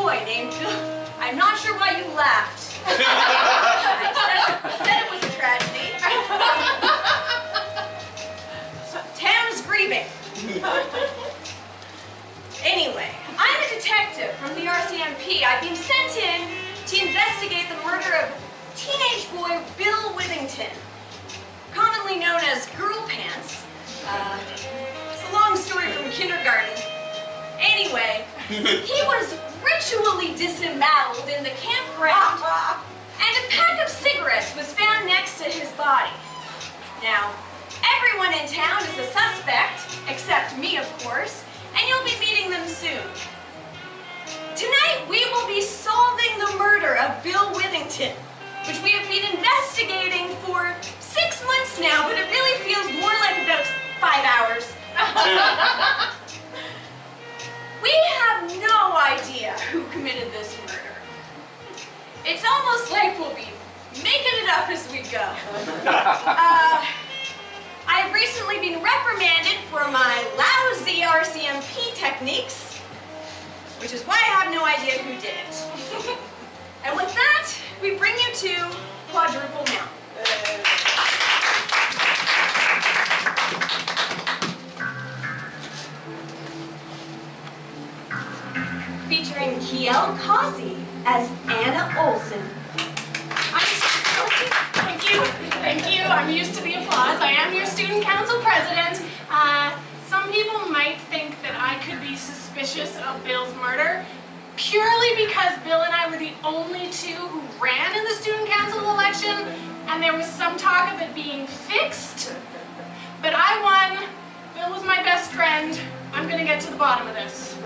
boy named Bill. I'm not sure why you laughed. I said it was a tragedy. Town is grieving. Anyway, I'm a detective from the RCMP. I've been sent in to investigate the murder of teenage boy Bill Withington, commonly known as Girl Pants. It's a long story from kindergarten. Anyway, he was ritually disemboweled in the campground, and a pack of cigarettes was found next to his body. Now, everyone in town is a suspect, except me, of course, and you'll be meeting them soon. Tonight, we will be solving the murder of Bill Withington, which we have been investigating for 6 months now, but it really feels more like about 5 hours. We have no idea who committed this murder. It's almost like we'll be making it up as we go. I've recently been reprimanded for my lousy RCMP techniques, which is why I have no idea who did it. And with that, we bring you to Quadruple Mountain. Featuring Cawsey as Anna Olson. Thank you. I'm used to the applause. I am your student council president. Some people might think that I could be suspicious of Bill's murder purely because Bill and I were the only two who ran in the student council election, and there was some talk of it being fixed. But I won. Bill was my best friend. I'm gonna get to the bottom of this.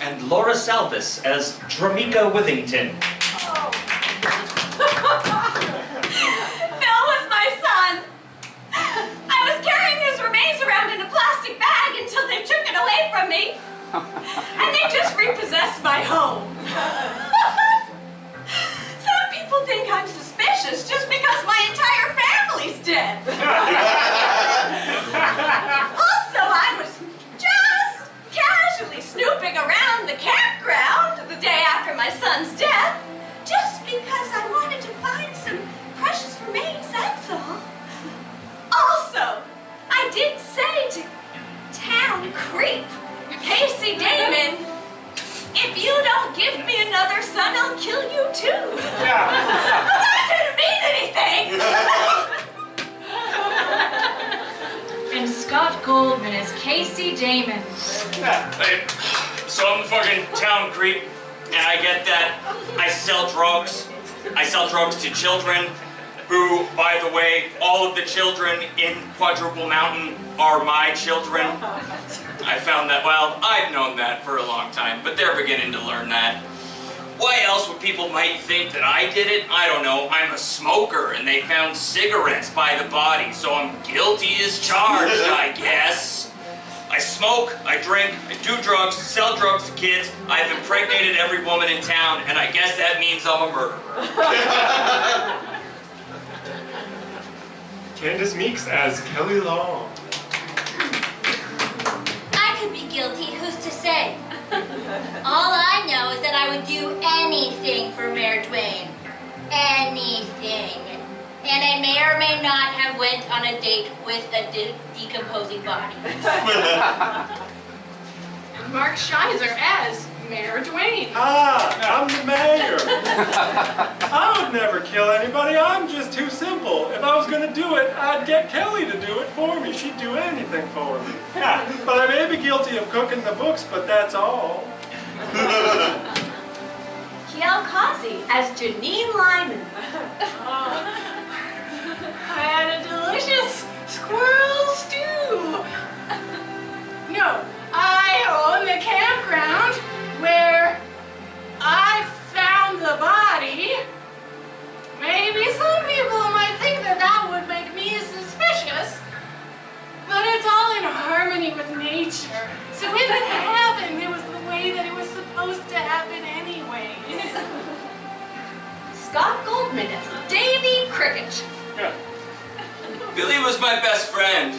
And Laura Salvas as Dramika Withington. Oh. Bill was my son. I was carrying his remains around in a plastic bag until they took it away from me. And they just repossessed my home. Some people think I'm suspicious just because my entire family's dead. Also, I was just casually snooping around the campground the day after my son's death, just because I wanted to find some precious remains, that's all. Also, I did say to town creep Casey Damon, if you don't give me another son, I'll kill you too. Yeah. But that didn't mean anything. And Scott Goldman as Casey Damon. So I'm the fucking town creep, and I get that. I sell drugs. I sell drugs to children who, by the way, all of the children in Quadruple Mountain are my children. I found that, well, I've known that for a long time, but they're beginning to learn that. Why else would people might think that I did it? I don't know. I'm a smoker, and they found cigarettes by the body, so I'm guilty as charged, I guess. I smoke, I drink, I do drugs, sell drugs to kids, I've impregnated every woman in town, and I guess that means I'm a murderer. Candace Meeks as Kelly Long. I could be guilty, who's to say? All I know is that I would do anything for Mayor Dwayne. Anything. And I may or may not have went on a date with a decomposing body. And Mark Shyzer as Mayor Dwayne. Ah, I'm the mayor. I would never kill anybody. I'm just too simple. If I was going to do it, I'd get Kelly to do it for me. She'd do anything for me. But I may be guilty of cooking the books, but that's all. Cawsey as Janine Lyman. I had a delicious squirrel stew. No, I own the campground where I found the body. Maybe some people might think that that would make me suspicious, but it's all in harmony with nature. So if it happened, it was the way that it was supposed to happen anyway. Scott Goldman as Davy Cricket. Yeah. Billy was my best friend.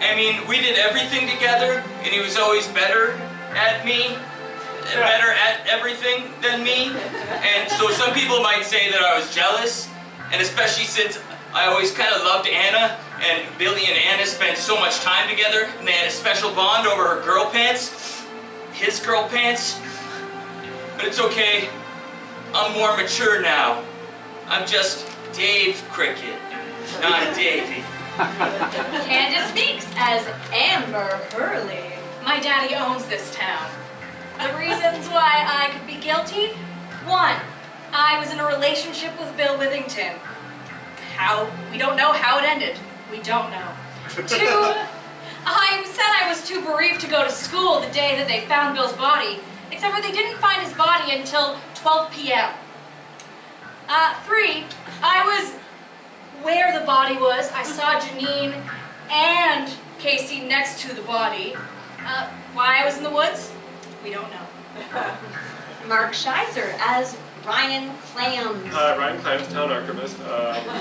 I mean, we did everything together, and he was always better at me. better at everything than me. And so some people might say that I was jealous, and especially since I always kind of loved Anna, and Billy and Anna spent so much time together, and they had a special bond over her girl pants, his girl pants. But it's okay, I'm more mature now. I'm just Dave Cricket, not Davey. Candace Meeks as Amber Hurley. My daddy owns this town. The reasons why I could be guilty? 1, I was in a relationship with Bill Withington. How? We don't know how it ended. We don't know. 2, I said I was too bereaved to go to school the day that they found Bill's body, except for they didn't find his body until 12 p.m. 3, I was where the body was. I saw Janine and Casey next to the body. Why I was in the woods? We don't know. Mark Shyzer as Ryan Clams. Ryan Clams, town archivist.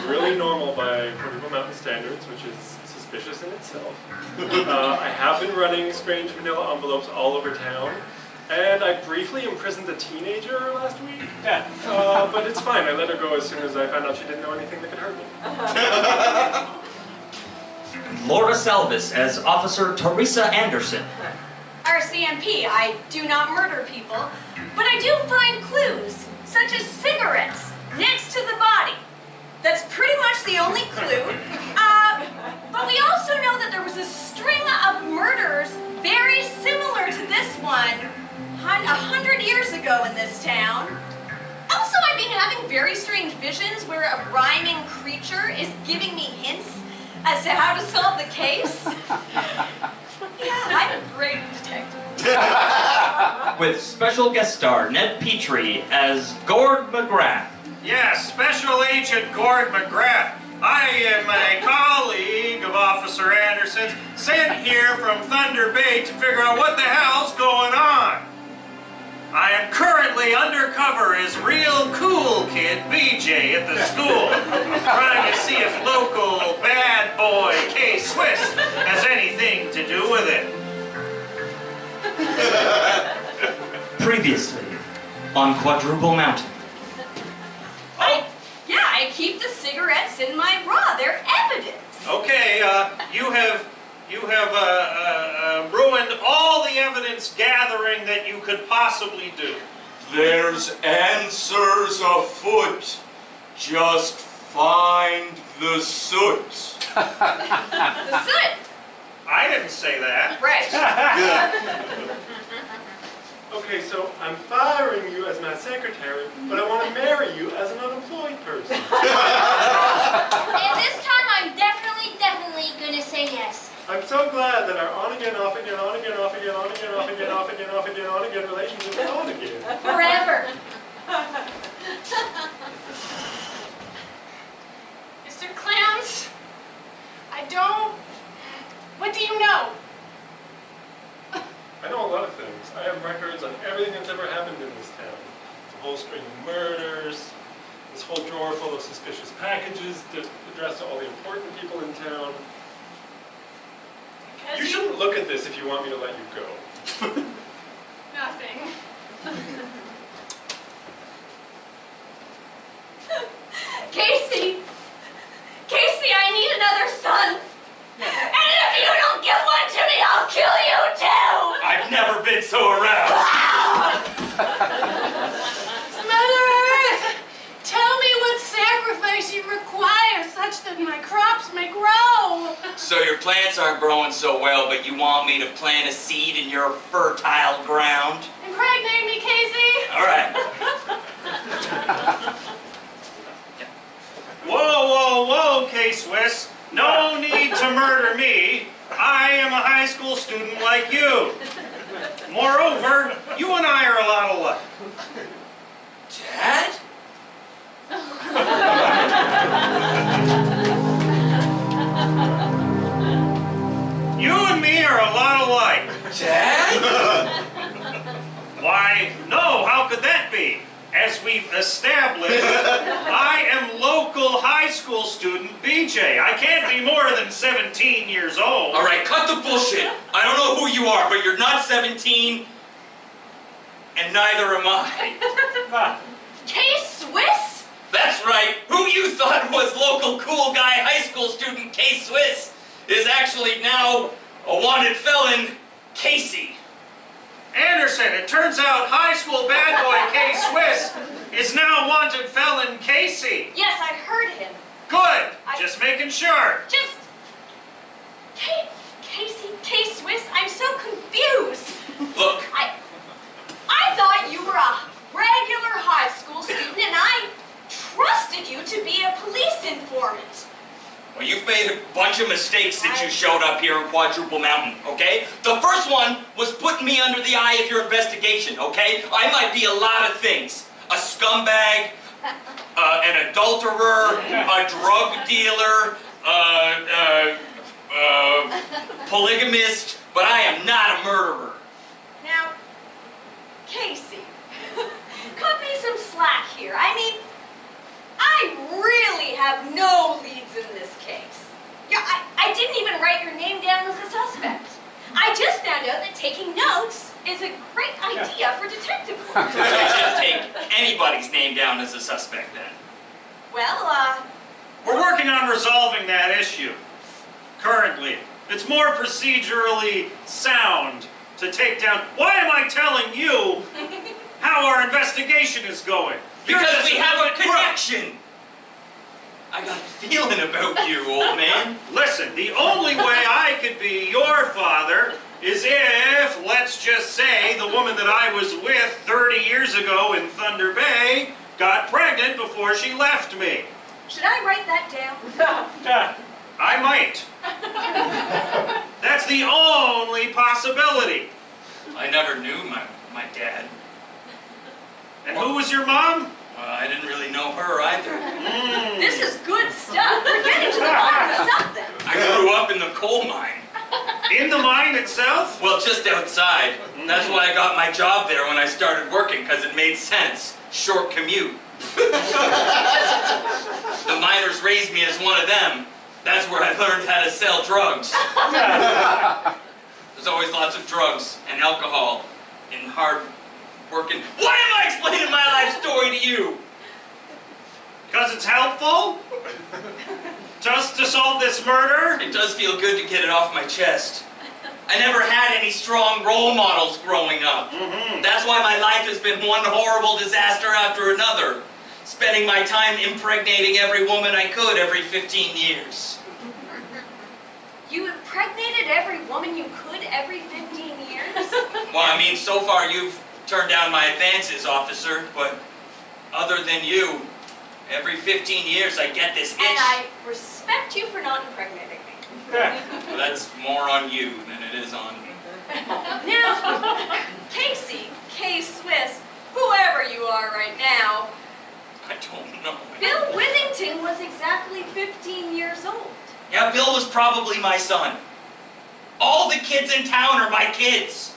Really normal by Quadruple Mountain standards, which is suspicious in itself. I have been running strange manila envelopes all over town, and I briefly imprisoned a teenager last week. Yeah. But it's fine. I let her go as soon as I found out she didn't know anything that could hurt me. Laura Salvas as Officer Teresa Anderson. RCMP, I do not murder people, but I do find clues, such as cigarettes, next to the body. That's pretty much the only clue. But we also know that there was a string of murders very similar to this one 100 years ago in this town. Also, I've been having very strange visions where a rhyming creature is giving me hints as to how to solve the case. Yeah, I'm a great detective. With special guest star Ned Petrie as Gord McGrath. Yes, Special Agent Gord McGrath. I am a colleague of Officer Anderson's, sent here from Thunder Bay to figure out what the hell's going on. I am currently undercover as real cool kid BJ at the school, trying to see if local bad boy K-Swiss has anything to do with it. Previously on Quadruple Mountain. I keep the cigarettes in my bra. They're evidence. Okay, you have ruined all the evidence gathering that you could possibly do. There's answers afoot. Just find the soot. The soot. I didn't say that. Right. Okay, so I'm firing you as my secretary, but I want to marry you as an unemployed person. And this time I'm definitely gonna say yes. I'm so glad that our on-again, off-again, on-again, off-again, on-again, off-again, off-again, off-again, on-again relationship is on again. Forever. Mr. Clams, I don't... What do you know? I know a lot of things. I have records on everything that's ever happened in this town. A whole string of murders, this whole drawer full of suspicious packages addressed to all the important people in town. You shouldn't look at this if you want me to let you go. Nothing. Casey, I need another son. And if you don't give one to me, I'll kill you too. I've never been so aroused. Mother Earth, tell me what sacrifice you require such that my crops may grow. So your plants aren't growing so well, but you want me to plant a seed in your fertile ground? Impregnate me, Casey. All right. Whoa, K-Swiss. No need to murder me. I am a high school student like you. Moreover, you and I are a lot alike. Dad? You and me are a lot alike. Dad? Why, no, how could that be? As we've established, I am local high school student BJ. I can't be more than 17 years old. All right, cut the bullshit. I don't know who you are, but you're not 17. and neither am I. K-Swiss? That's right. Who you thought was local cool guy high school student K-Swiss is actually now a wanted felon, Casey. Anderson, it turns out high school bad boy K-Swiss is now wanted felon Casey. Yes, I heard him. Good. Just making sure. Just... Casey, K-Swiss, I'm so confused. Look, I thought you were a regular high school student and I trusted you to be a police informant. well, you've made a bunch of mistakes since you showed up here in Quadruple Mountain, okay? The first one was putting me under the eye of your investigation, okay? I might be a lot of things. A scumbag, an adulterer, a drug dealer, polygamist, but I am not a murderer. Now, Casey, cut me some slack here. I mean, I really have no leads in this case. Yeah, I didn't even write your name down as a suspect. I just found out that taking notes is a great idea for detective work. So just take anybody's name down as a suspect then. Well, We're working on resolving that issue. Currently. It's more procedurally sound to take down... Why am I telling you how our investigation is going? Because we have a connection. I got a feeling about you, old man. Listen, the only way I could be your father is if, let's just say, the woman that I was with 30 years ago in Thunder Bay got pregnant before she left me. should I write that down? I might. That's the only possibility. I never knew my dad. And who was your mom? I didn't really know her either. This is good stuff. We're getting to the bottom of something. I grew up in the coal mine. In the mine itself? Well, just outside. That's why I got my job there when I started working, because it made sense. Short commute. The miners raised me as one of them. That's where I learned how to sell drugs. There's always lots of drugs and alcohol in hard working. Why am I explaining my life story to you? Because it's helpful? Just to solve this murder? It does feel good to get it off my chest. I never had any strong role models growing up. That's why my life has been one horrible disaster after another. Spending my time impregnating every woman I could every 15 years. You impregnated every woman you could every 15 years? Well, I mean, so far you've turned down my advances, officer, but other than you, every 15 years I get this itch. And I respect you for not impregnating me. Well, that's more on you than it is on me. Now, Casey, K-Swiss, whoever you are right now, I don't know. Bill Withington was exactly 15 years old. Yeah, Bill was probably my son. All the kids in town are my kids.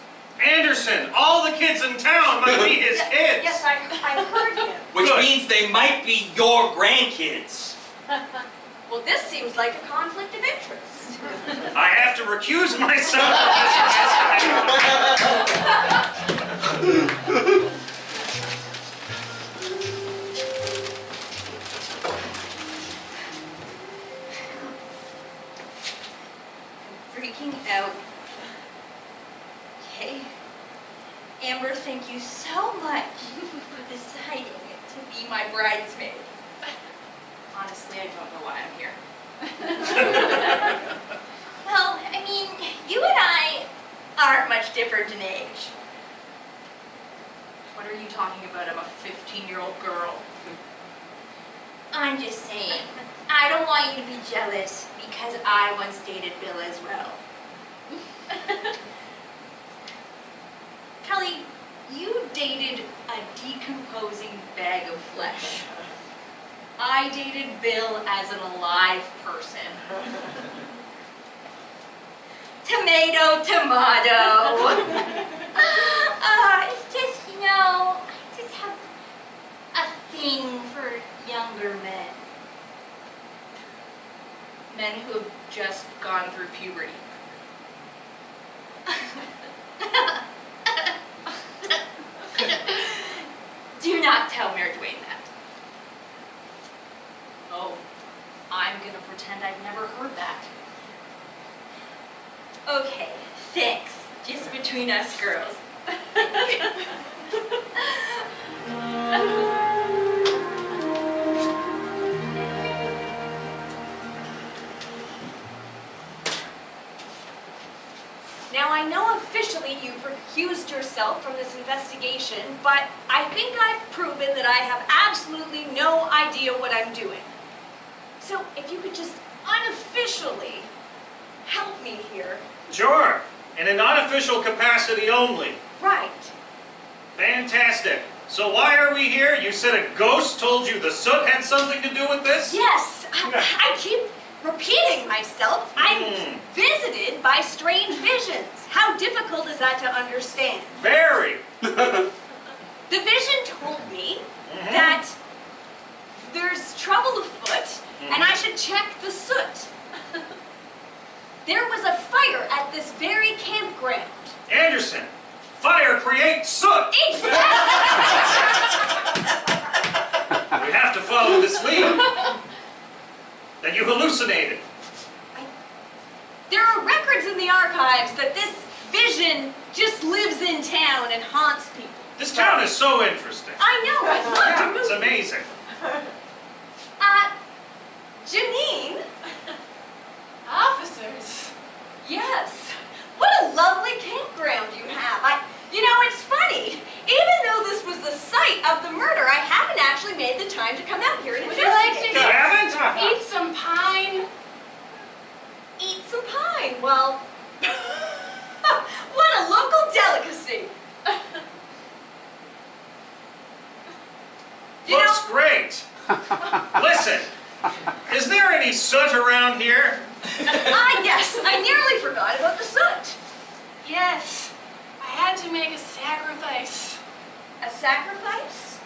Anderson, all the kids in town might be his kids. Yes, I heard him. Which means they might be your grandkids. Well, this seems like a conflict of interest. I have to recuse myself from this investigation. Freaking out. Okay. Amber, thank you so much for deciding to be my bridesmaid. Honestly, I don't know why I'm here. Well, I mean, you and I aren't much different in age. What are you talking about? I'm a 15-year-old girl. I'm just saying, I don't want you to be jealous because I once dated Bill as well. Kelly, you dated a decomposing bag of flesh. I dated Bill as an alive person. Tomato, tomato. It's just, you know, I just have a thing for younger men. Men who have just gone through puberty. I'm gonna pretend I've never heard that. Okay, thanks. Just between us girls. Now, I know officially you've recused yourself from this investigation, but I think I've proven that I have absolutely no idea what I'm doing. So, if you could just unofficially help me here. Sure, in an unofficial capacity only. Right. Fantastic. So why are we here? You said a ghost told you the soot had something to do with this? Yes, I keep repeating myself. I'm visited by strange visions. How difficult is that to understand? Very. The vision told me that there's trouble afoot and I should check the soot. There was a fire at this very campground. Anderson, fire creates soot. Exactly! We have to follow this lead. That you hallucinated. There are records in the archives that this vision just lives in town and haunts people. This town is so interesting. I know, I'd love to Yeah, move. it's amazing. Janine? Officers. Yes. What a lovely campground you have. You know, it's funny. Even though this was the site of the murder, I haven't actually made the time to come out here and Would you like investigate. to You haven't? eat some pine? Eat some pine. Well, what a local delicacy. You Looks know, great. Listen, is there any soot around here? yes, I nearly forgot about the soot. Yes. I had to make a sacrifice. A sacrifice?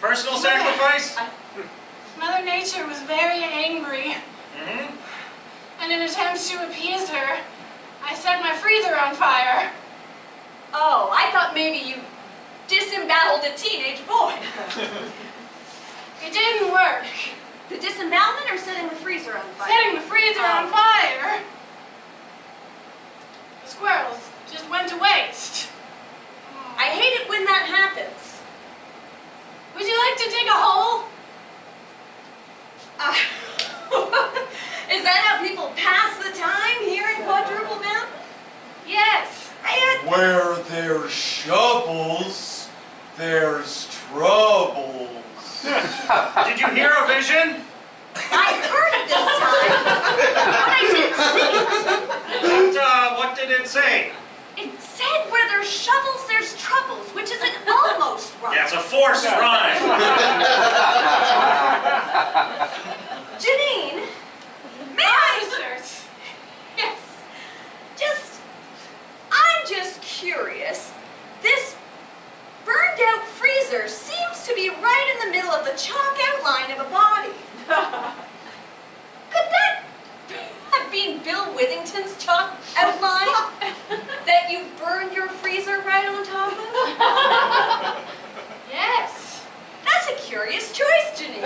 Personal sacrifice? Mother Nature was very angry, and in attempts to appease her, I set my freezer on fire. Oh, I thought maybe you disemboweled a teenage boy. It didn't work. The disembowelment or setting the freezer on fire? Setting the freezer on fire. The squirrels just went to waste. I hate it when that happens. Would you like to dig a hole? Is that how people pass the time here in Quadruple Mountain? Yes. Where there's shovels, there's troubles. Did you hear a vision? I heard it this time, but I didn't see it. What did it say? It said where there's shovels, there's troubles, which is an almost rhyme. Yeah, it's a forced rhyme. Janine, may I... Officers. Yes. I'm just curious. This burned out freezer seems to be right in the middle of the chalk outline of a body. Could that have been Bill Withington's chalk outline that you burned your freezer right on top of? Yes. That's a curious choice, Janine.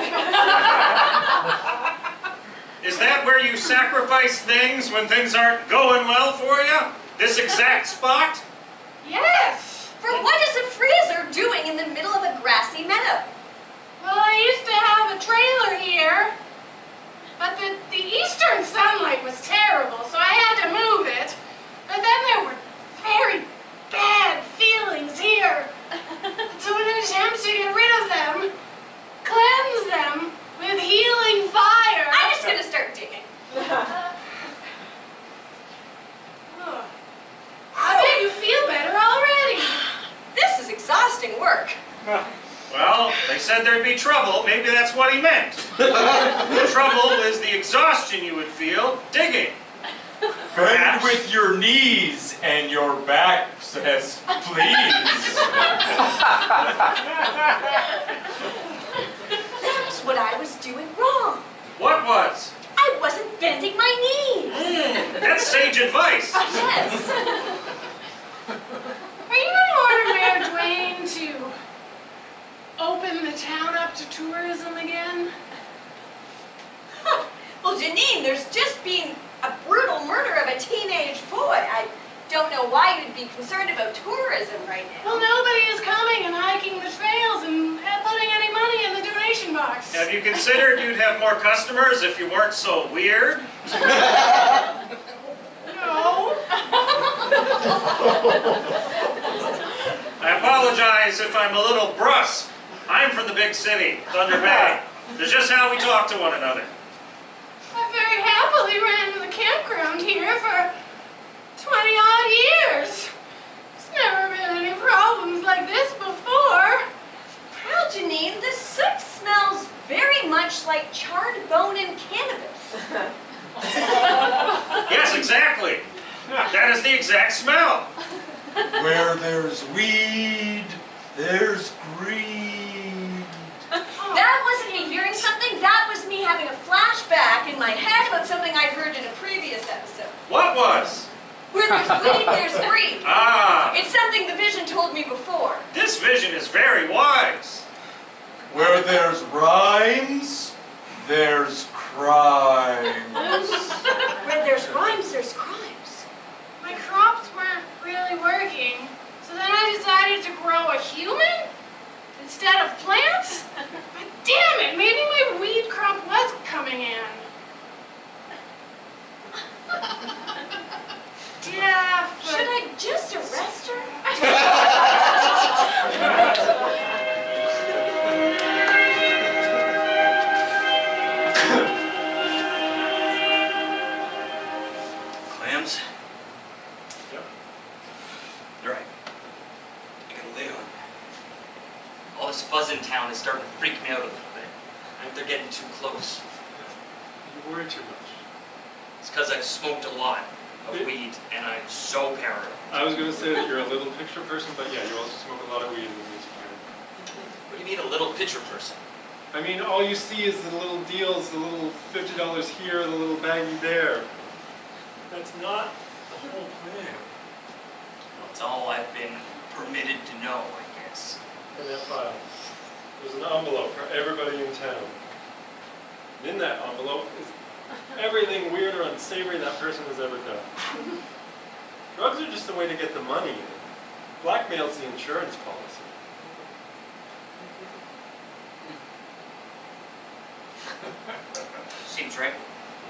Is that where you sacrifice things when things aren't going well for you? This exact spot? Yes. For what is a freezer doing in the middle of a grassy meadow? Well, I used to have a trailer here, but the eastern sunlight was terrible, so I had to move it. But then there were very bad feelings here. So in an attempt to get rid of them, cleanse them with healing fire. I'm just gonna start digging. I bet you feel better already. This is exhausting work. Well, they said there'd be trouble. Maybe that's what he meant. The trouble is the exhaustion you would feel digging. Bend Perhaps. with your knees and your back says, please. That's what I was doing wrong. What was? I wasn't bending my knees. That's sage advice. Yes. Are you going to order Mayor Dwayne to open the town up to tourism again? Janine, there's just been a brutal murder of a teenage boy. I don't know why you'd be concerned about tourism right now. Well, nobody is coming and hiking the trails and putting any money in the donation box. Have you considered you'd have more customers if you weren't so weird? No. I apologize if I'm a little brusque. I'm from the big city, Thunder Bay. It's just how we talk to one another. I very happily ran the campground here for 20-odd years. There's never been any problems like this before. Well, Janine, this soup smells very much like charred bone and cannabis. Yes, exactly. That is the exact smell. Where there's weed, there's greed. That wasn't me hearing something, that was me having a flashback in my head about something I heard in a previous episode. What was? Where there's weed, there's greed. Ah, It's something the vision told me before. this vision is very wise. Where there's rhymes, there's crimes. Where there's rhymes, there's crimes. My crops weren't really working, so then I decided to grow a human instead of plants. But damn it, maybe my weed crop was coming in. Yeah, but... Should I just arrest her? Clams? Yep. You're right. I gotta lay on. All this fuzz in town is starting to freak me out a little bit. I think they're getting too close. You worry too much. It's because I've smoked a lot of weed and I'm so paranoid. I was going to say that you're a little picture person, but yeah, you also smoke a lot of weed in the music band. What do you mean a little picture person? I mean, all you see is the little deals, the little $50 here, the little baggie there. That's not the whole plan. Well, it's all I've been permitted to know, I guess. In that file, there's an envelope for everybody in town. And in that envelope is everything weird or unsavory that person has ever done. Drugs are just a way to get the money in. Blackmail's the insurance policy. Seems right.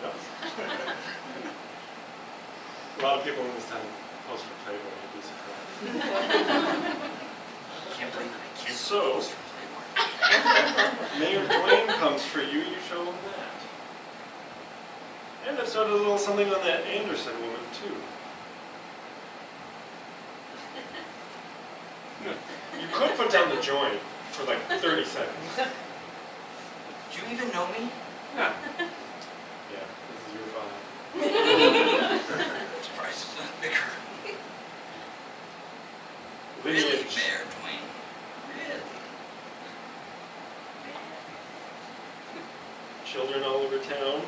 Yep. A lot of people in this town post for Playboy, you'd be surprised. Can't believe I can't So, post for Playboy. Mayor Dwayne comes for you, you show him that. And I've started a little something on that Anderson woman, too. You could put down the joint for like 30 seconds. Do you even know me? Yeah. Yeah, this is your file. Surprised it's not bigger. Really, Lineage. Mayor Dwayne? Really? Children all over town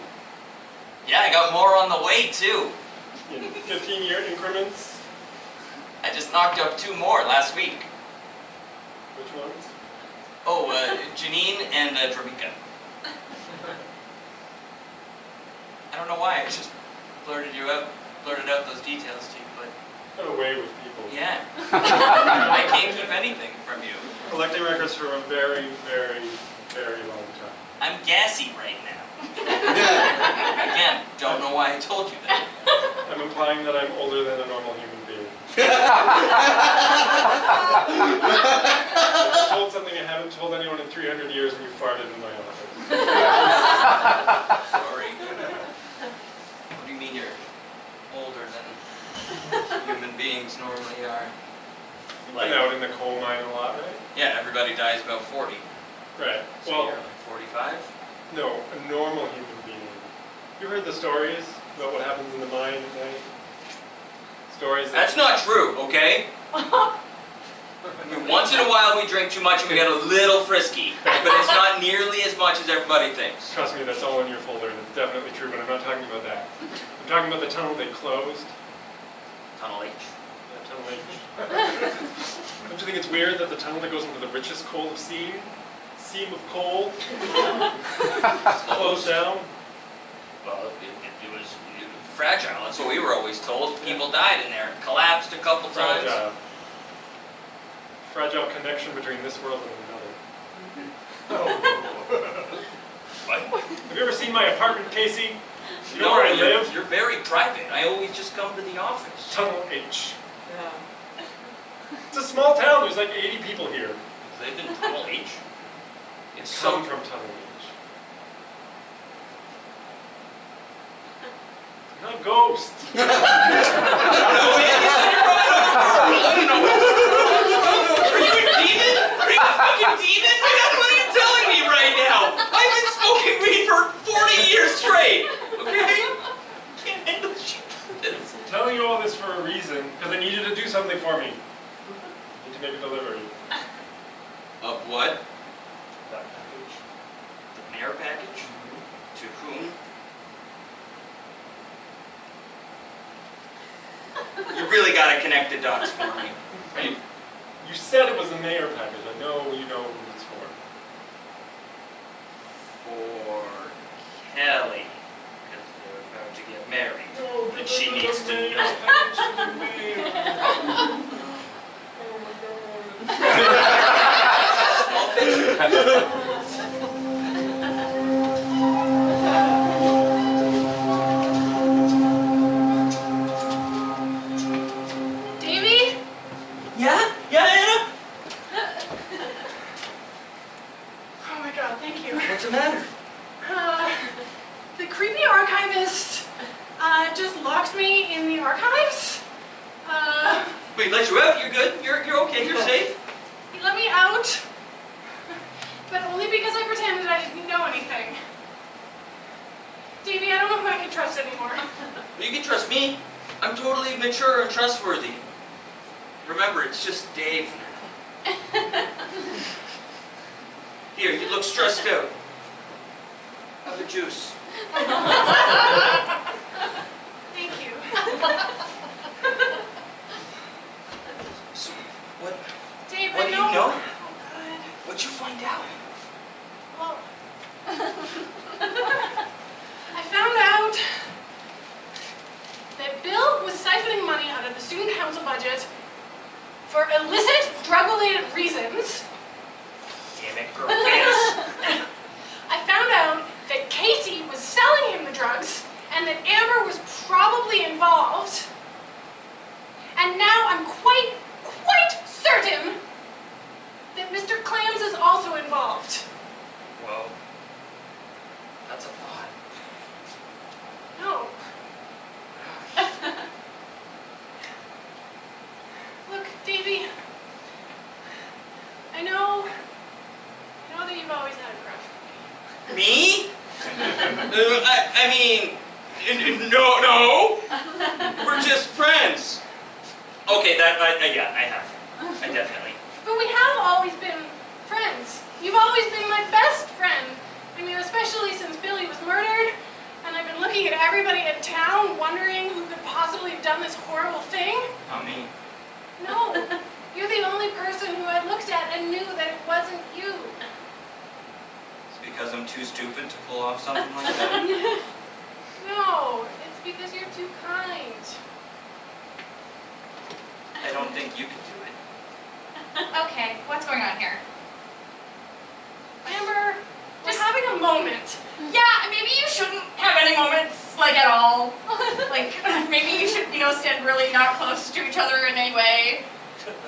Yeah, I got more on the way, too. in 15-year increments. I just knocked up 2 more last week. Which ones? Oh, Janine and Dravika. I don't know why, I just blurted out those details to you, but Got away with people. yeah. I can't keep anything from you. Collecting records for a very, very, very long time. I'm gassy right now. Again, don't know why I told you that. I'm implying that I'm older than a normal human being. I told something I haven't told anyone in 300 years and you farted in my office. Sorry. What do you mean you're older than human beings normally are? You've been out in the coal mine a lot, right? Yeah, everybody dies about 40. Right. So Well, you're like 45? no, a normal human being. You heard the stories about what happens in the mine at night? Stories that... That's not true, okay? I mean, once in a while we drink too much and we get a little frisky, but it's not nearly as much as everybody thinks. Trust me, that's all in your folder, and it's definitely true, but I'm not talking about that. I'm talking about the tunnel they closed. Tunnel H. Yeah, Tunnel H. Don't you think it's weird that the tunnel that goes into the richest coal of seam of coal, closed down? Well, Fragile, that's what we were always told. People died in there, collapsed a couple times. Fragile connection between this world and another. What? Have you ever seen my apartment, Casey? You know No, where I live? you're very private. I always just come to the office. Tunnel H. It's a small town. There's like 80 people here. They live in Tunnel H? It's Come so... from Tunnel H. Not a ghost. No, man, you said you're right over there. I don't know what Are you a demon? Are you a fucking demon? What are you telling me right now? I've been smoking weed for 40 years straight. Okay? Can't handle shit like this. I'm telling you all this for a reason, because I need you to do something for me. I need to make a delivery. Of what? That package. The mayor package? To whom? You really gotta connect the dots for me. Hey, you said it was a mayor package. I know you know who it's for. For Kelly. Because they're about to get married. And she needs to know. Small picture. Yeah, Anna? Oh my god, thank you. What's the matter? The creepy archivist just locked me in the archives. Wait, let you out? You're good? You're okay? You're safe? He let me out, but only because I pretended I didn't know anything. Davey, I don't know who I can trust anymore. You can trust me. I'm totally mature and trustworthy. Remember, it's just Dave. Here, you look stressed out. Have a juice. Thank you. So, what Dave, do I you know. know? Oh, God. What'd you find out? Well, I found out that Bill was siphoning money out of the student council budget for illicit, drug-related reasons. Damn it, girl pants. I found out that Casey was selling him the drugs and that Amber was probably involved. And now I'm quite certain that Mr. Clams is also involved. Well, that's a lot. No. Look, Davey, I know that you've always had a crush on me. Me? I mean, no. We're just friends. Okay, yeah, I have. I definitely. But we have always been friends. You've always been my best friend. I mean, especially since Billy was murdered, and I've been looking at everybody in town wondering who could possibly have done this horrible thing. Not me. No, you're the only person who I looked at and knew that it wasn't you. It's because I'm too stupid to pull off something like that. No, it's because you're too kind. I don't think you could do it. Okay, what's going on here? Amber, we're having a moment. Yeah, maybe you shouldn't have any moments, like, at all. Like, maybe you should, stand really not close to each other in any way.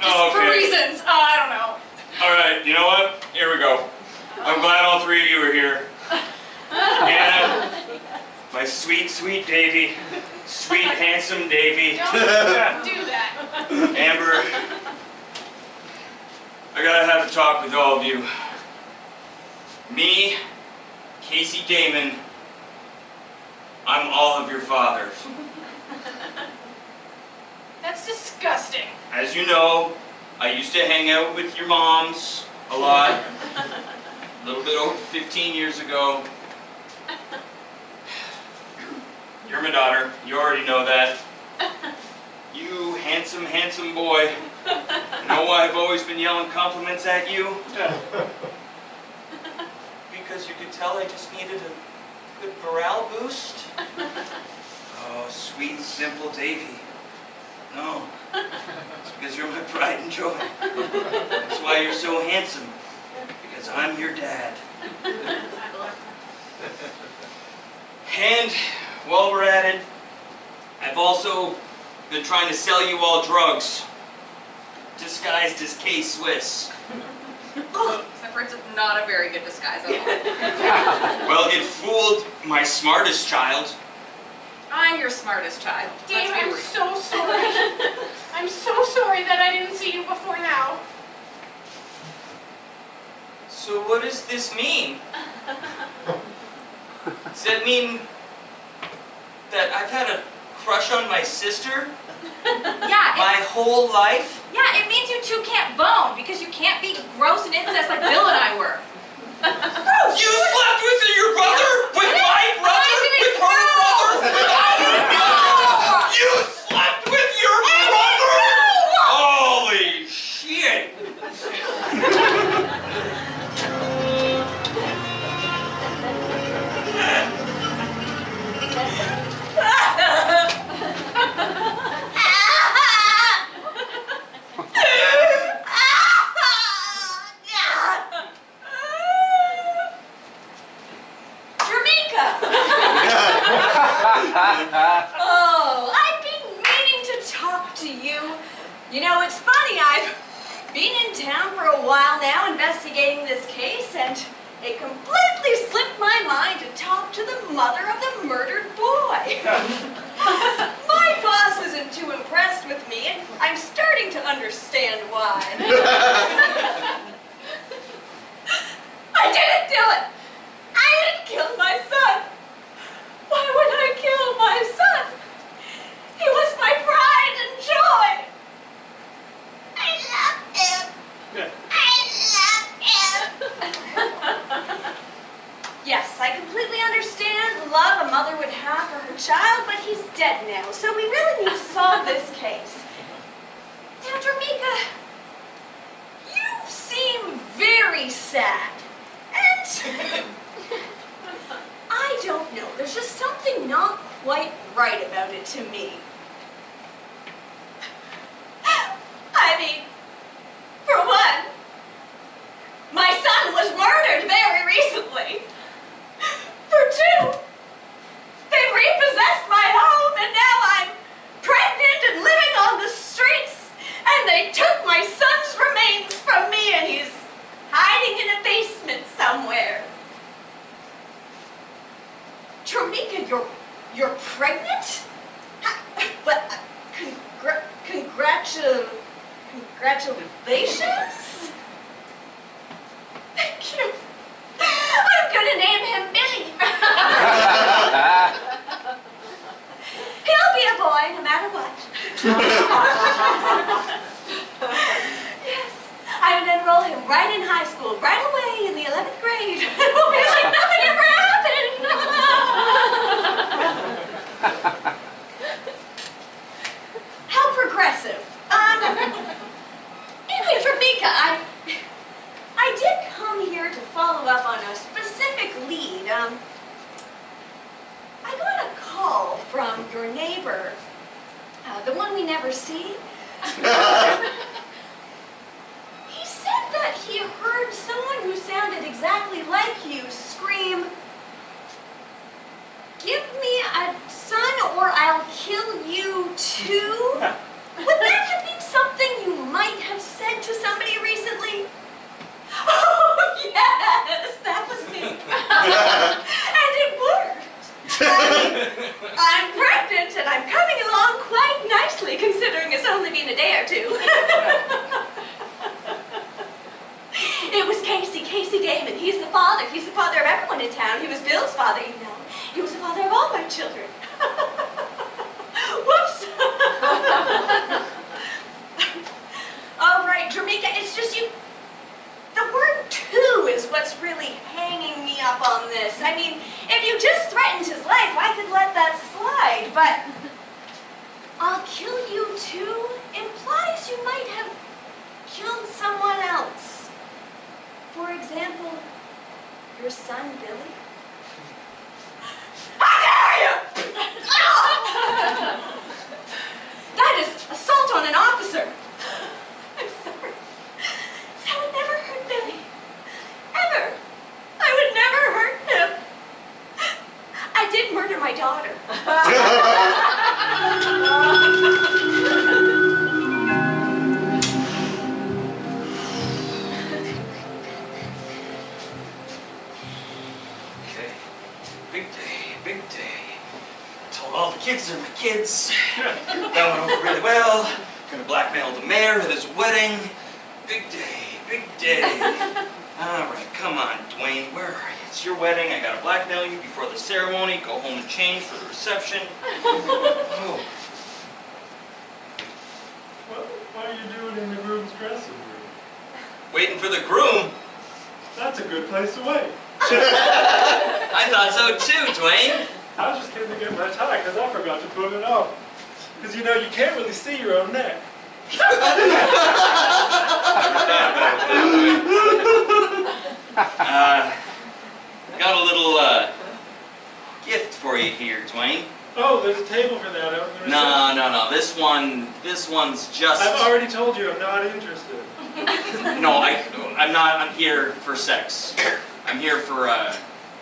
Just for reasons, I don't know. Alright, you know what? Here we go. I'm glad all three of you are here. Anna, my sweet, sweet Davy. Sweet, handsome Davy. Don't do that. Amber, I gotta have a talk with all of you. Me, Casey Damon, I'm all of your fathers. That's disgusting. As you know, I used to hang out with your moms a lot. A little bit over 15 years ago. You're my daughter. You already know that. You handsome, handsome boy. You know why I've always been yelling compliments at you? Because you could tell I just needed a good morale boost. Oh, sweet, simple Davy. No, it's because you're my pride and joy. That's why you're so handsome, because I'm your dad. And while we're at it, I've also been trying to sell you all drugs, disguised as K-Swiss. Except for it's not a very good disguise at all. Well, it fooled my smartest child. I'm your smartest child. Dave, Let's be I'm real. so sorry. I'm so sorry that I didn't see you before now. So what does this mean? Does that mean that I've had a crush on my sister Yeah, my whole life? yeah, it means you two can't bone because you can't be gross and incest like Bill and I were. You slept with your brother? With my brother? With her brother? With our brother? You slept with your brother? Holy shit! Oh, I've been meaning to talk to you. You know, it's funny, I've been in town for a while now investigating this case, and it completely slipped my mind to talk to the mother of the murdered boy. My boss isn't too impressed with me, and I'm starting to understand why. I didn't do it! I didn't kill my son! Why would I kill my son? He was my pride and joy! I love him. I love him. Yes, I completely understand the love a mother would have for her child, but he's dead now, so we really need to solve this case. Now, Dramika, you seem very sad. And I don't know, there's just something not quite right about it to me. I mean, for one, my son was murdered very recently. For two, they repossessed my home and now I'm pregnant and living on the streets, and they took my son's remains from me and he's hiding in a basement somewhere. Tramika, you're pregnant? But congratulations? Thank you. I'm gonna name him Billy. He'll be a boy no matter what. Yes, I would enroll him right in high school, right away in the 11th grade. It will be like nothing ever happened. How progressive. Anyway, Tramika, I did come here to follow up on a specific lead. I got a call from your neighbor, the one we never see. He said that he heard someone who sounded exactly like you scream, "Give me a son or I'll kill you too." Would that have been something you might have said to somebody recently? Oh, yes, that was me. And it worked. I'm pregnant and I'm coming along quite nicely considering it's only been a day or two. It was Casey Damon. He's the father of everyone in town. He was Bill's father, you know. He was the father of all my children. Whoops. Oh, right, Dramika, it's just you. The word "two" is what's really hanging me up on this. I mean, if you just threatened his life, I could let that slide, but "I'll kill you too" implies you might have killed someone else. For example, your son, Billy. How dare you! did murder my daughter. Okay. Big day, big day. Told all the kids they're my kids. That went over really well. Gonna blackmail the mayor at his wedding. Big day, big day. All right, come on, Dwayne, where are you? It's your wedding. I gotta blackmail you before the ceremony. Go home and change for the reception. Oh. What are you doing in the groom's dressing room? Waiting for the groom. That's a good place to wait. I thought so too, Dwayne. I just came to get my tie because I forgot to put it on. Because you know, you can't really see your own neck. Got a little gift for you here, Dwayne. Oh, there's a table for that out there. No. This one's just. I've already told you I'm not interested. No, I'm not. I'm here for sex. I'm here for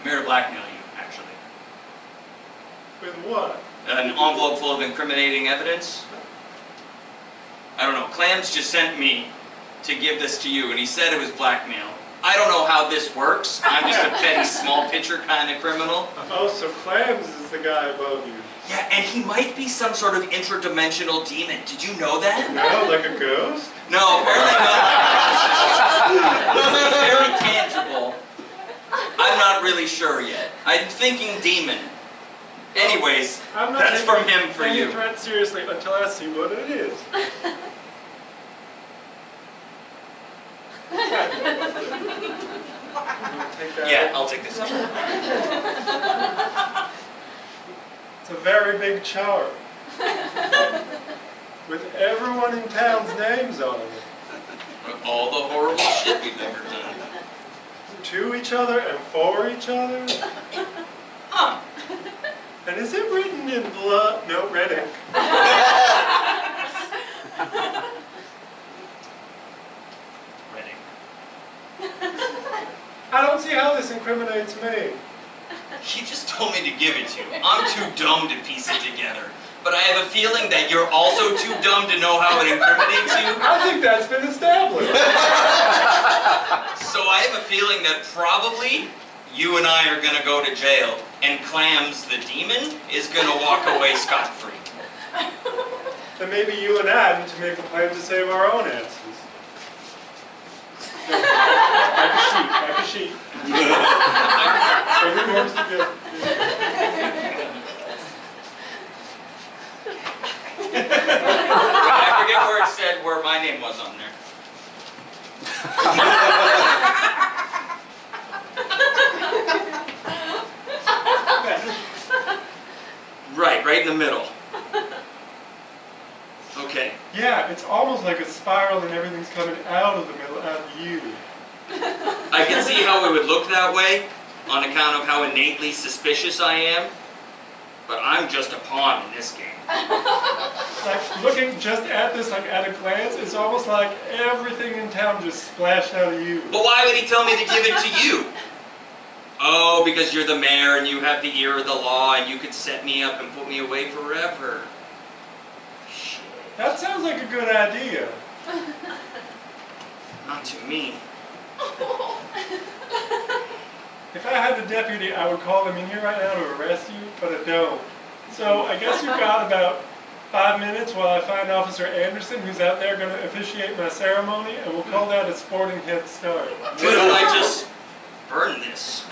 mayor to blackmail you, actually. With what? An envelope full of incriminating evidence. I don't know. Clams just sent me to give this to you, and he said it was blackmail. I don't know how this works. I'm just a petty, small pitcher kind of criminal. Oh, so Clams is the guy above you. Yeah, and he might be some sort of interdimensional demon. Did you know that? No, like a ghost? No, apparently not. He's very tangible. I'm not really sure yet. I'm thinking demon. Anyways, I'm not that's from him for any you. threat seriously until I see what it is. Yeah, I'll take this. It's a very big charm. With everyone in town's names on it. All the horrible shit we've ever done. To each other and for each other. Huh. And is it written in blood? No, red ink. Red ink. I don't see how this incriminates me. He just told me to give it to you. I'm too dumb to piece it together. But I have a feeling that you're also too dumb to know how it incriminates you. I think that's been established. So I have a feeling that probably you and I are going to go to jail, and Clams, the demon, is going to walk away scot-free. Then maybe you and I need to make a plan to save our own asses. Like a sheep. Every horse to get. I forget where it said where my name was on there. Right in the middle. Okay. Yeah, it's almost like a spiral and everything's coming out of the middle, out of you. I can see how it would look that way on account of how innately suspicious I am, but I'm just a pawn in this game. Like, looking just at this, like, at a glance, it's almost like everything in town just splashed out of you. But why would he tell me to give it to you? Oh, because you're the mayor and you have the ear of the law and you could set me up and put me away forever. Shit. That sounds like a good idea. Not to me. If I had the deputy, I would call him in here right now to arrest you, but I don't. So I guess you've got about 5 minutes while I find Officer Anderson, who's out there going to officiate my ceremony, and we'll call that a sporting head start. What if I just burn this?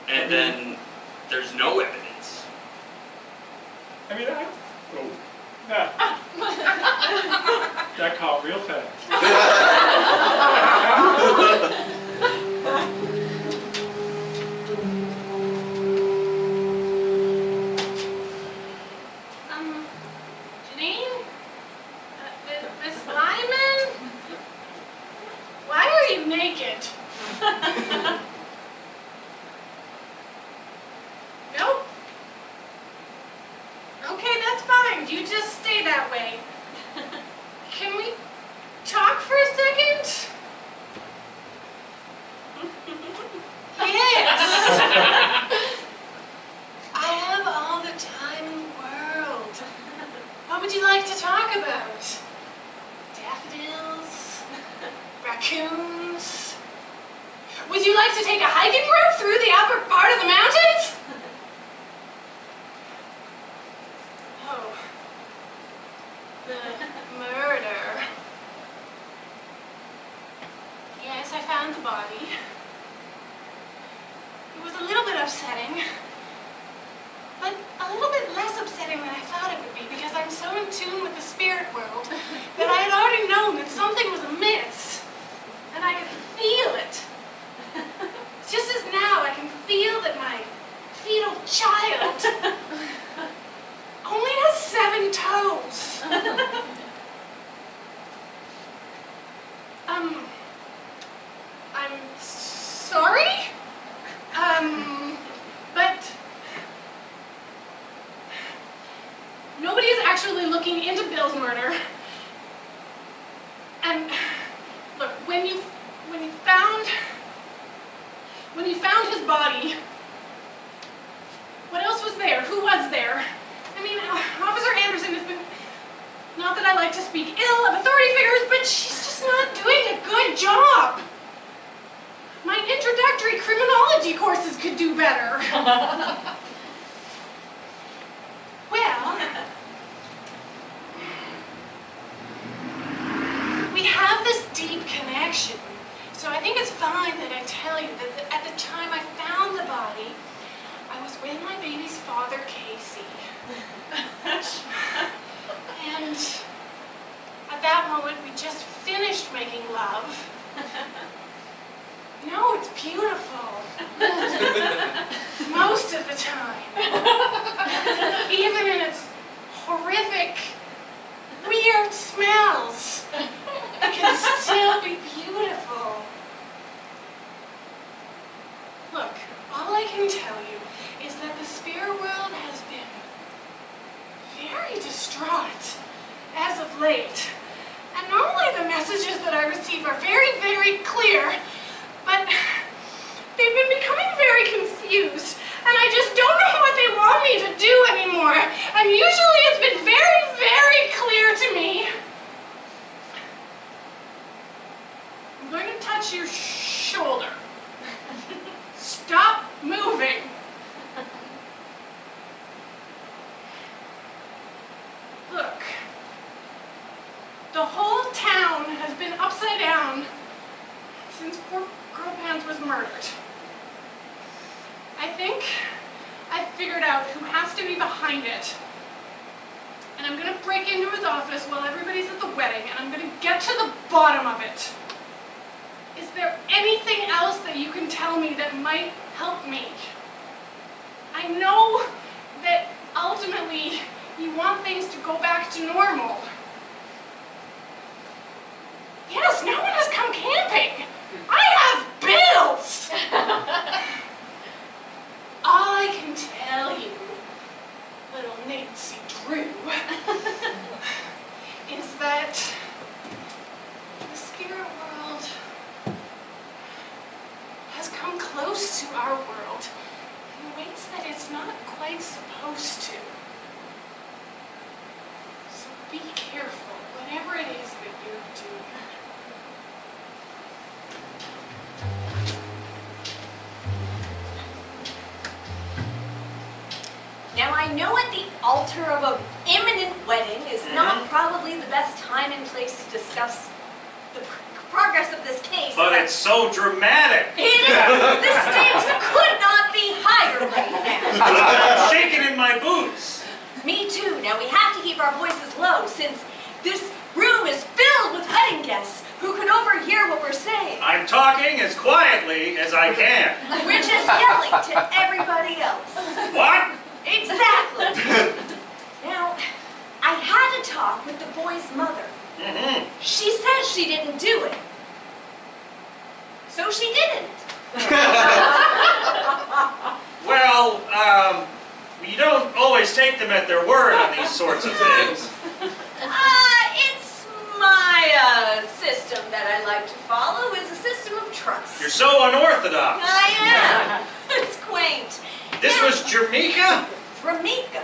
And then there's no evidence. I mean, that caught real fast. Janine? Miss Lyman? Why are you naked? Nope. Okay, that's fine. You just stay that way. Can we talk for a second? Yes. would you like to talk about? Daffodils? Raccoons? Would you like to take a hiking route through the upper part of the mountains? Oh. The murder. Yes, I found the body. It was a little bit upsetting, but a little bit less upsetting than I thought it would be because I'm so in tune with the spirit world that I had already known that something was amiss, and I could feel it. Just as now I can feel that my fetal child only has 7 toes. I'm sorry? But nobody is actually looking into Bill's murder. And look, when you found his body, what else was there? Who was there? I mean, Officer Anderson has been, not that I like to speak ill of authority figures, but she's just not doing a good job. My introductory criminology courses could do better. Well, we have this deep connection, so I think it's fine that I tell you that at the time I found the body, I was with my baby's father, Casey. And at that moment, we just finished making love. No, it's beautiful. Most of the time. Even in its horrific, weird smells, it can still be beautiful. Look, all I can tell you is that the spirit world has been very distraught as of late. And normally the messages that I receive are very, very clear, but they've been becoming very confused, and I just don't know what they want me to do anymore. And usually it's been very, very clear to me. I'm going to touch your shoulder. Stop moving. Look, the whole town has been upside down since poor Girl Pants was murdered. I think I've figured out who has to be behind it. And I'm going to break into his office while everybody's at the wedding, and I'm going to get to the bottom of it. Is there anything else that you can tell me that might help me? I know that ultimately you want things to go back to normal. Yes, no one has come camping. I have bills! All I can tell you, little Nancy Drew, is that the spirit world has come close to our world in ways that it's not quite supposed to. So be careful, whatever it is that you're doing. Now I know at the altar of an imminent wedding is not probably the best time and place to discuss the progress of this case. But it's so dramatic. It is! The stakes could not be higher right now. I'm shaking in my boots. Me too. Now we have to keep our voices low since this room is filled with wedding guests who can overhear what we're saying. I'm talking as quietly as I can. We're just yelling to everybody else. What? Exactly. Now, I had a talk with the boy's mother. She says she didn't do it. So she didn't. Well, you don't always take them at their word on these sorts of things. It's my system that I like to follow is a system of trust. You're so unorthodox. I am. It's quaint. This was Jamaica? Jamaica.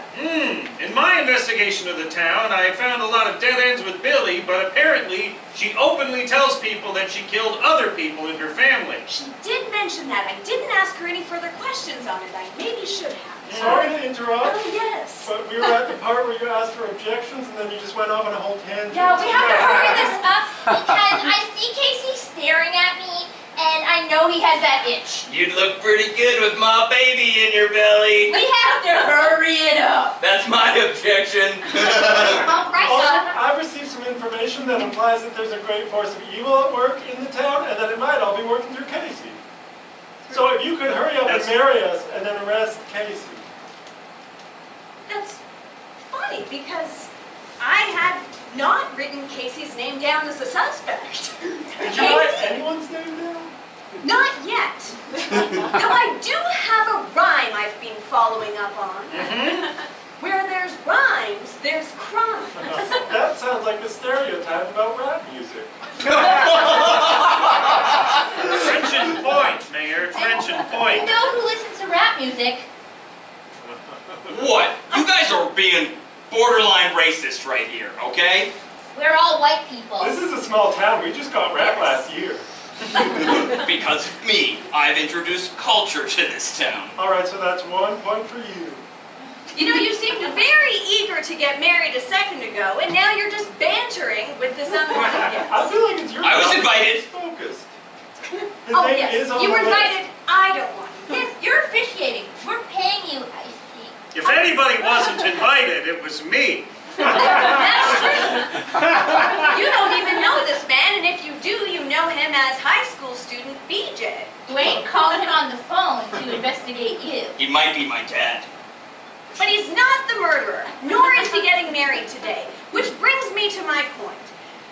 In my investigation of the town, I found a lot of dead ends with Billy, but apparently she openly tells people that she killed other people in her family. She did mention that. I didn't ask her any further questions on it. I maybe should have. Sorry to interrupt, Oh, yes. but we were at the part where you asked for objections and then you just went off on a whole tangent. Yeah, we have to hurry this up because I see Casey staring at me and I know he has that itch. You'd look pretty good with my baby in your belly. We have to hurry it up. That's my objection. All right, Also, son. I've received some information that implies that there's a great force of evil at work in the town and that it might all be working through Casey. So if you could hurry up and marry us and then arrest Casey. That's funny because I had not written Casey's name down as a suspect. Did you write anyone's name down? Not yet. Though I do have a rhyme I've been following up on. Where there's rhymes, there's crime. That sounds like a stereotype about rap music. Trenchant point, Mayor. Trenchant You point. know who listens to rap music? What? You guys are being borderline racist right here, okay? We're all white people. This is a small town. We just got rap last year. Because of me, I've introduced culture to this town. All right, so that's 1 point for you. You know, you seemed very eager to get married a second ago, and now you're just bantering with this unwanted I guest. feel like it's your I was job to invited. be focused. His Oh, name yes, is on you the were list. invited. I don't want you. Yes, you're officiating. We're paying you, I see. If anybody wasn't invited, it was me. That's true. You don't even know this man, and if you do, you know him as high school student BJ. Dwayne called him on the phone to investigate you. He might be my dad. But he's not the murderer, nor is he getting married today. Which brings me to my point.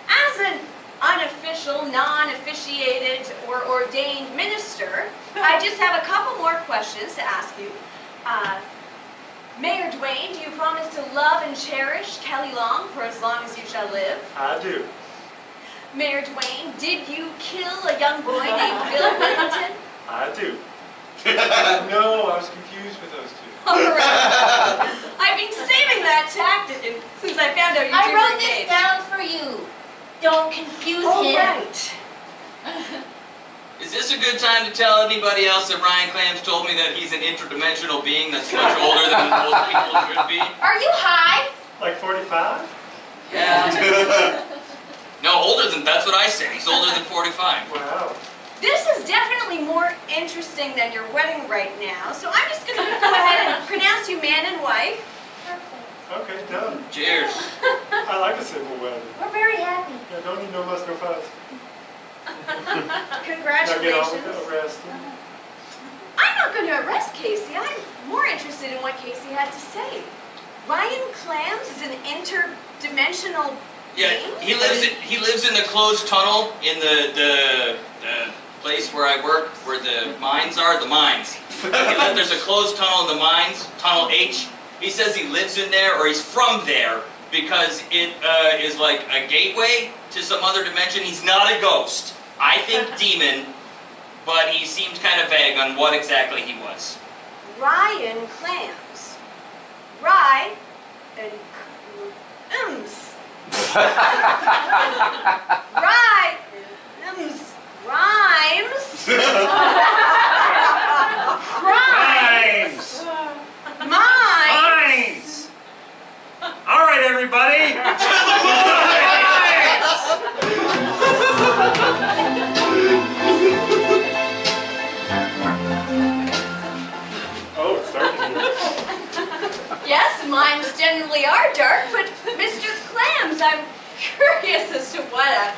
As an unofficial, non-officiated, or ordained minister, I just have a couple more questions to ask you. Mayor Dwayne, do you promise to love and cherish Kelly Long for as long as you shall live? I do. Mayor Dwayne, did you kill a young boy named Bill Whittington? I do. No, I was confused with those two. All right. I've been saving that tactic since I found out you I two were wrote this engaged. down for you. Don't confuse All him. right. Is this a good time to tell anybody else that Ryan Clams told me that he's an interdimensional being that's much older than most people should be? Are you high? Like 45? Yeah. No, older than, that's what I said. He's older than 45. Wow. This is definitely more interesting than your wedding right now, so I'm just going to go ahead and pronounce you man and wife. Okay, done. Cheers. I like a simple wedding. We're very happy. Yeah, don't need no muss, no fuss. Now get on with Congratulations. the arresting. I'm not going to arrest Casey. I'm more interested in what Casey had to say. Ryan Clams is an interdimensional Yeah, being? he lives in the closed tunnel in the place where I work, where the mines are, the mines. There's a closed tunnel in the mines, Tunnel H. He says he lives in there, or he's from there, because it is like a gateway to some other dimension. He's not a ghost. I think demon, but he seemed kind of vague on what exactly he was. Ryan Clams. Rye and ums. Rye ums. Rhymes. Rhymes. Mine. Mines. All right, everybody. Oh, it's dark in here. Yes, mines generally are dark, but Mr. Clams, I'm curious as to what a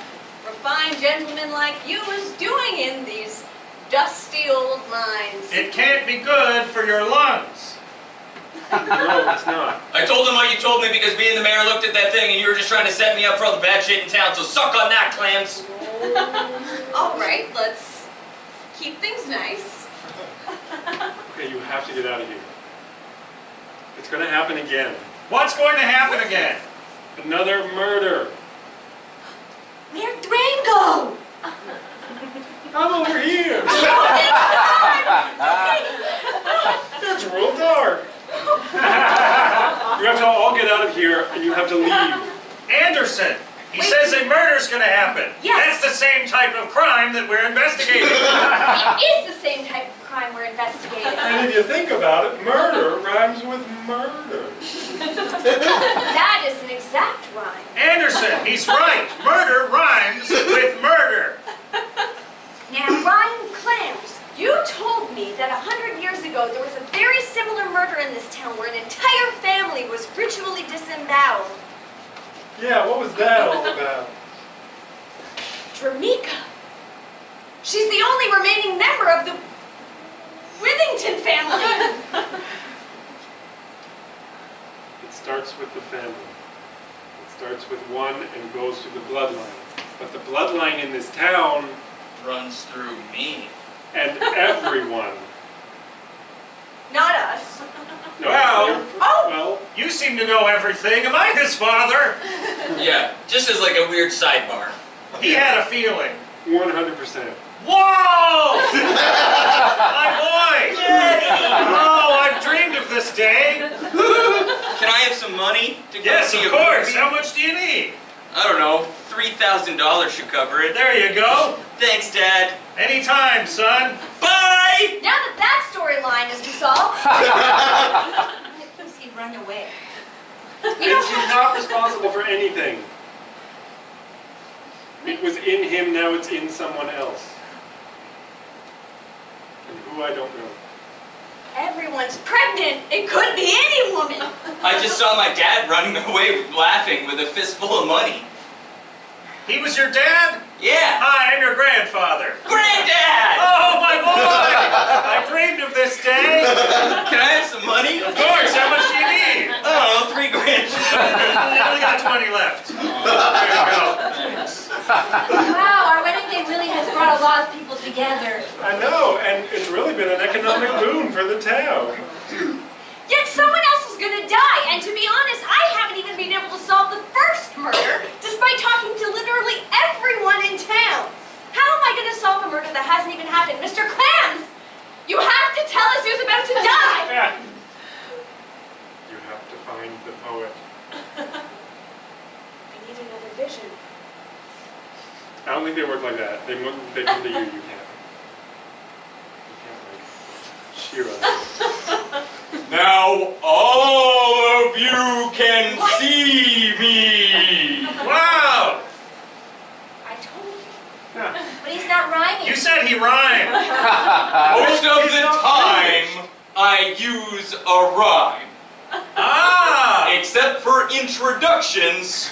refined gentleman like you is doing in these dusty old mines. It can't be good for your lungs. No, it's not. I told him what you told me because me and the mayor looked at that thing and you were just trying to set me up for all the bad shit in town, so suck on that, Clams. All right, let's keep things nice. Okay, you have to get out of here. It's gonna happen again. What's going to happen again? Another murder. Where'd Dwayne go? I'm over here. It's real dark. You have to all get out of here, and you have to leave. Anderson! He says a murder's gonna happen. Yes. That's the same type of crime that we're investigating. It is the same type of crime we're investigating. And if you think about it, murder rhymes with murder. That is an exact rhyme. Anderson, he's right. Murder rhymes with murder. Now, Ryan Clams, you told me that 100 years ago there was a very similar murder in this town where an entire family was ritually disemboweled. Yeah, what was that all about? Dramika. She's the only remaining member of the Withington family. It starts with the family. It starts with one and goes through the bloodline. But the bloodline in this town Runs through me. and everyone. Not us. No, Well, well, You seem to know everything. Am I his father? Yeah, just as like a weird sidebar. He had a feeling. 100%. Whoa! My boy! Oh, I've dreamed of this day. Can I have some money to go Yes, see of a course. movie? How much do you need? I don't know. $3,000 should cover it. There you go. Thanks, Dad. Anytime, son. Bye! Now that storyline is resolved, he run away. He's not responsible for anything. It was in him, now it's in someone else. And who I don't know. Everyone's pregnant. It could be any woman. I just saw my dad running away laughing with a fistful of money. He was your dad? Yeah! Hi, I'm your grandfather. Granddad! Oh, my boy! I dreamed of this day. Can I have some money? Of course. How much do you need? I don't know, $3 grand. I only got 20 left. There you go. Wow, our wedding day really has brought a lot of people together. I know, and it's really been an economic boon for the town. Yet someone else is gonna die, and to be honest, I haven't even been able to solve the first murder, despite talking to literally everyone in town. How am I gonna solve a murder that hasn't even happened? Mr. Clams, you have to tell us who's about to die! You have to find the poet. I need another vision. I don't think they work like that. They come to you, you can't. You can't, like, cheer us. Now all of you can see me. Wow! I told you. Yeah. But he's not rhyming. You said he rhymed. Most of the time, I use a rhyme. Ah! Except for introductions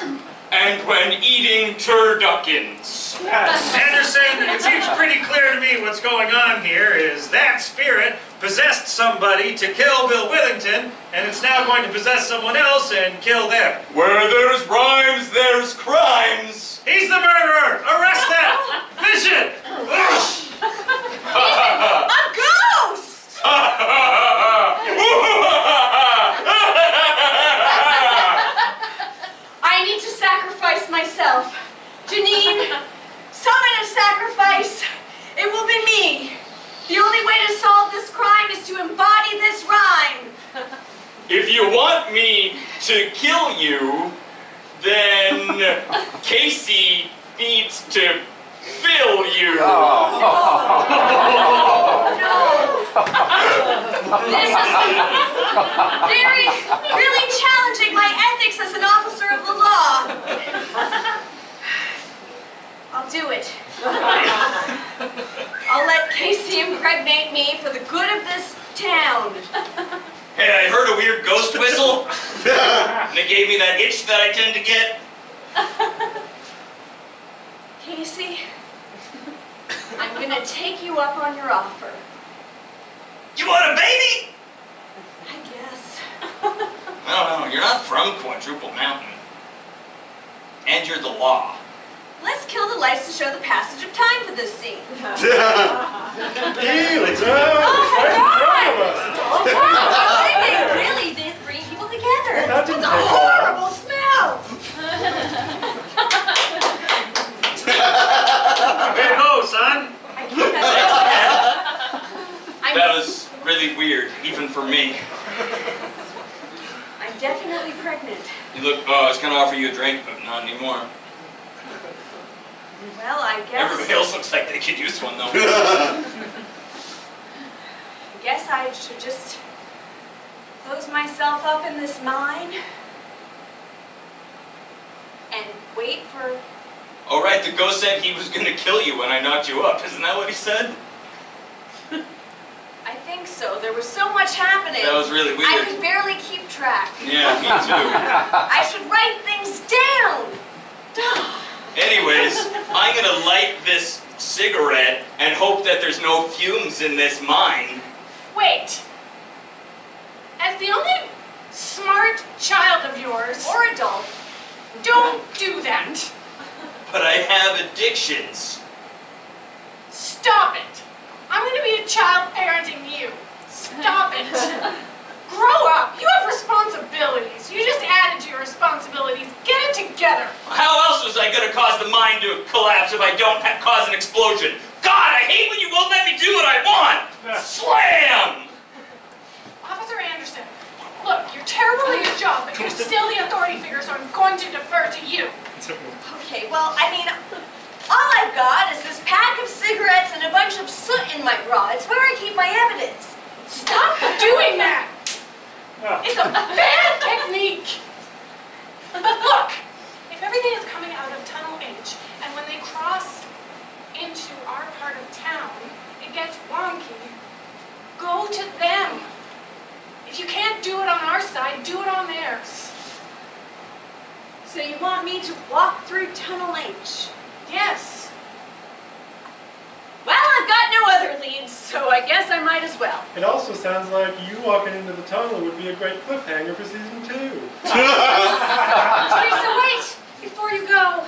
and when eating turduckins. Anderson, it seems pretty clear to me what's going on here is that spirit possessed somebody to kill Bill Withington, and it's now going to possess someone else and kill them. Where there's rhymes, there's crimes. He's the murderer! Arrest that! Vision! A ghost! I need to sacrifice myself. Janine, summon a sacrifice. It will be me. The only way to solve this crime is to embody this rhyme. If you want me to kill you, then Casey needs to fill you. This is really challenging my ethics as an officer of the law. I'll do it. I'll let Casey impregnate me for the good of this town. Hey, I heard a weird ghost whistle. And it gave me that itch that I tend to get. Casey, I'm gonna take you up on your offer. You want a baby? I guess. No, you're not from Quadruple Mountain. And you're the law. Let's kill the lights to show the passage of time for this scene. It's right in front of us. Wow, they really did bring people together. That didn't It's a take long. horrible smell. Way to go, son! I can't. That was really weird, even for me. I'm definitely pregnant. You look, oh, I was gonna offer you a drink, but not anymore. Well, I guess... Everybody else looks like they could use one, though. I guess I should just close myself up in this mine and wait for... Oh, right, the ghost said he was gonna kill you when I knocked you up. Isn't that what he said? I think so. There was so much happening. That was really weird. I could barely keep track. Yeah, me too. I should write things down. Anyways, I'm gonna light this cigarette and hope that there's no fumes in this mine. Wait. As the only smart child of yours, Or adult. don't do that. But I have addictions. Stop it. I'm going to be a child parenting you. Stop it. Grow up. You have responsibilities. You just added to your responsibilities. Get it together. How else was I gonna cause the mine to collapse if I don't cause an explosion? God, I hate when you won't let me do what I want! Slam! Officer Anderson, look, you're terrible at your job, but you're still the authority figure, so I'm going to defer to you. Okay, well, I mean, all I've got is this pack of cigarettes and a bunch of soot in my bra. It's where I keep my evidence. Stop doing that! It's a bad technique! But look, if everything is coming out of Tunnel H, and when they cross into our part of town, it gets wonky, go to them. If you can't do it on our side, do it on theirs. So you want me to walk through Tunnel H? Yes. Well, I've got no other leads, so I guess I might as well. It also sounds like you walking into the tunnel would be a great cliffhanger for season 2. Teresa, wait! Before you go,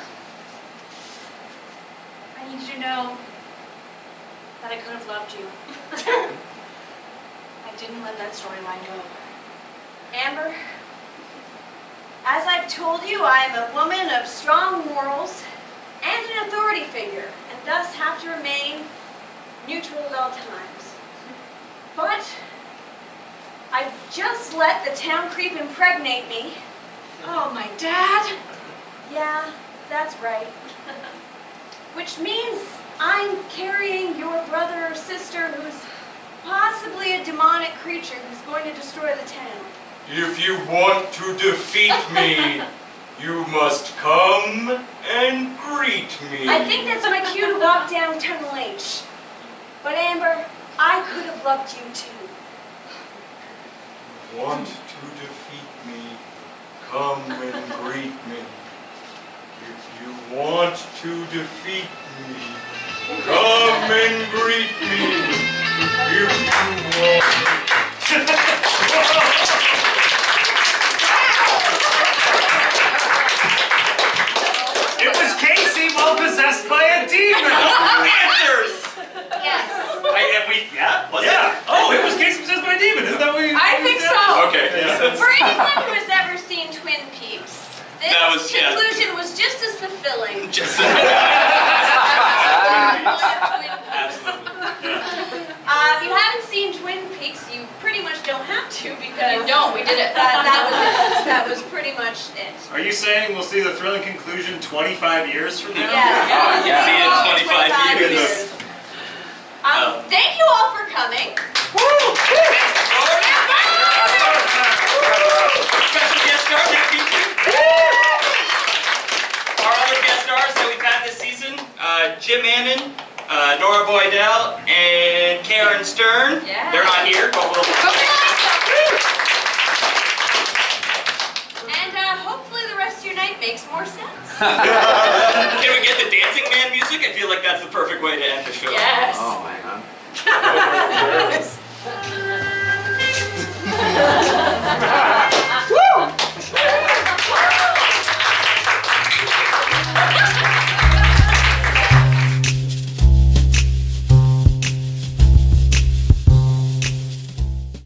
I need you to know that I could have loved you. I didn't let that storyline go. Amber, as I've told you, I am a woman of strong morals and an authority figure, and thus have to remain neutral at all times. But I just let the town creep impregnate me. Oh, my dad? Yeah, that's right. Which means I'm carrying your brother or sister who's possibly a demonic creature who's going to destroy the town. If you want to defeat me, you must come and greet me. I think that's my cue to walk down Tunnel H. But Amber, I could have loved you too. Want to defeat me, come and greet me. If you want to defeat me, come and greet me. If you want... It was Casey while possessed by a demon. Answers! Yes. Was Yeah. it? Oh, it was Casey possessed by a demon. Is that what you? I think so. Okay. Yeah. For anyone who has ever seen Twin Peaks, this That was- yeah. conclusion was just as fulfilling. Just If you haven't seen Twin Peaks, you pretty much don't have to because You don't, we did it. That was it. That was pretty much it. Are you saying we'll see the thrilling conclusion 25 years from now? Yes. yeah. See you in 25 years. years. Thank you all for coming. Special guest star, our other guest stars that we've had this season, Jim Annan, Nora Boydell, and Karen Stern. Yeah. They're not here, but we'll... And hopefully the rest of your night makes more sense. Can we get the Dancing Man music? I feel like that's the perfect way to end the show. Yes. Oh, man.